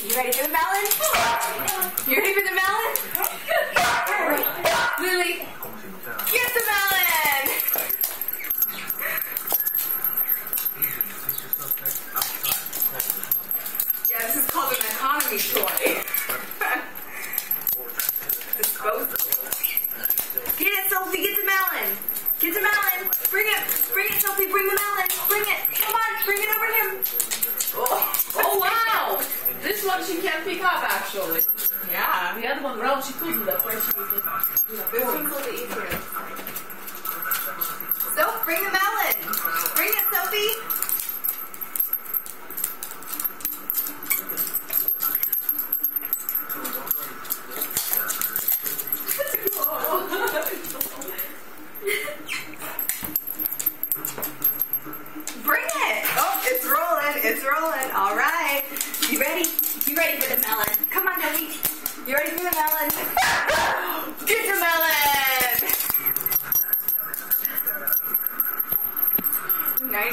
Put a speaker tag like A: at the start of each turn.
A: You ready for the melon? You ready for the melon? Lily, get the melon! Yeah, this is called an economy toy. Disposable. Get it, Sophie, get the melon. Get the melon. Bring it, Sophie, bring the melon. Bring it. Come on, bring it over to him.
B: Oh wow! This one she can't pick up actually. Yeah, the other one round she could, that's why she was like,
A: This one's a little bit easier. Soph, bring the melon. Bring it, Sophie. Bring it. Oh, it's rolling. It's rolling. All right. You ready? You ready for the melon? Come on, Debbie. You ready for the melon? Get the melon. 90.